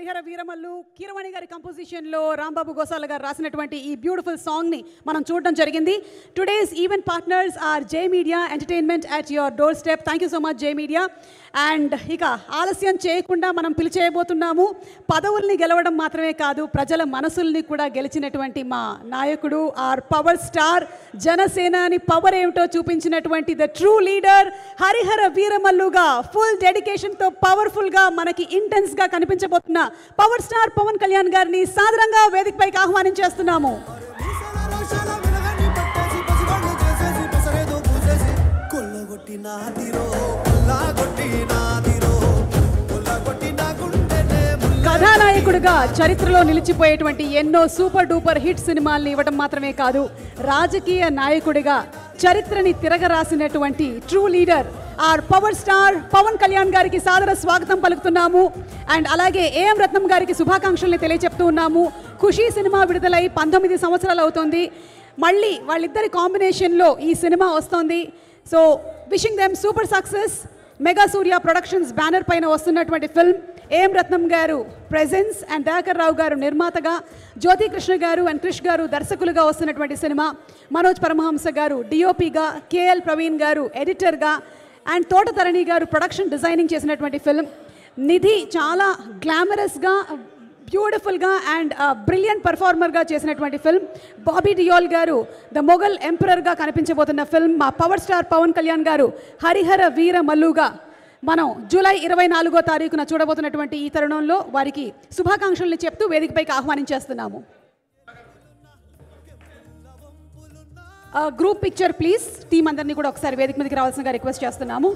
హరిహర వీరమల్లు కీరవాణి గారి కంపోజిషన్లో రాంబాబు గోసాల గారు రాసినటువంటి ఈ బ్యూటిఫుల్ సాంగ్ని మనం చూడడం జరిగింది. Today's event partners R J media entertainment at your door step. Thank you so much J media. And ఇక ఆలస్యం చేయకుండా మనం పిలిచేయబోతున్నాము. పదవుల్ని గెలవడం మాత్రమే కాదు, ప్రజల మనసుల్ని కూడా గెలిచినటువంటి మా నాయకుడు, ఆర్ పవర్ స్టార్, జనసేనాని పవర్ ఏమిటో చూపించినటువంటి ద ట్రూ లీడర్ హరిహర వీరమల్లుగా ఫుల్ డెడికేషన్తో పవర్ఫుల్గా మనకి ఇంటెన్స్గా కనిపించబోతున్న పవర్ స్టార్ పవన్ కళ్యాణ్ గారిని సాదరంగా వేదికపైకి ఆహ్వానించేస్తున్నాము. కథానాయకుడిగా చరిత్రలో నిలిచిపోయేటువంటి ఎన్నో సూపర్ డూపర్ హిట్ సినిమాల్ని ఇవ్వడం మాత్రమే కాదు, రాజకీయ నాయకుడిగా చరిత్రని తిరగరాసినటువంటి true leader our power star Pawan Kalyan గారికి సాదర స్వాగతం పలుకుతున్నాము. అండ్ అలాగే ఏఎం రత్నం గారికి శుభాకాంక్షల్ని తెలియచెప్తూ ఉన్నాము. ఖుషీ సినిమా విడుదలై 19 సంవత్సరాలు అవుతుంది. మళ్ళీ వాళ్ళిద్దరి కాంబినేషన్లో ఈ సినిమా వస్తుంది. So wishing them super success. Mega Surya Productions banner పైన వస్తున్నటువంటి ఫిల్మ్, ఏఎం రత్నం గారు ప్రెజెన్స్ అండ్ దయాకర్ రావు గారు నిర్మాతగా, జ్యోతి కృష్ణ గారు అండ్ క్రిష్ గారు దర్శకులుగా వస్తున్నటువంటి సినిమా. మనోజ్ పరమహంస గారు డిఓపిగా, కేఎల్ ప్రవీణ్ గారు ఎడిటర్గా అండ్ తోటతరణి గారు ప్రొడక్షన్ డిజైనింగ్ చేసినటువంటి ఫిల్మ్. నిధి చాలా గ్లామరస్గా, బ్యూటిఫుల్గా అండ్ బ్రిలియంట్ పర్ఫార్మర్గా చేసినటువంటి ఫిల్మ్. బాబీ డియోల్ గారు ద మొఘల్ ఎంపరర్గా కనిపించబోతున్న ఫిల్మ్. మా పవర్ స్టార్ పవన్ కళ్యాణ్ గారు హరిహర వీర మల్లుగా మనం జూలై 24వ తారీఖున చూడబోతున్నటువంటి ఈ తరుణంలో వారికి శుభాకాంక్షల్ని చెప్తూ వేదికపైకి ఆహ్వానించేస్తున్నాము. Group picture please. టీం అందరినీ కూడా ఒకసారి వేదిక మీదకి రావాల్సిందిగా రిక్వెస్ట్ చేస్తున్నాము.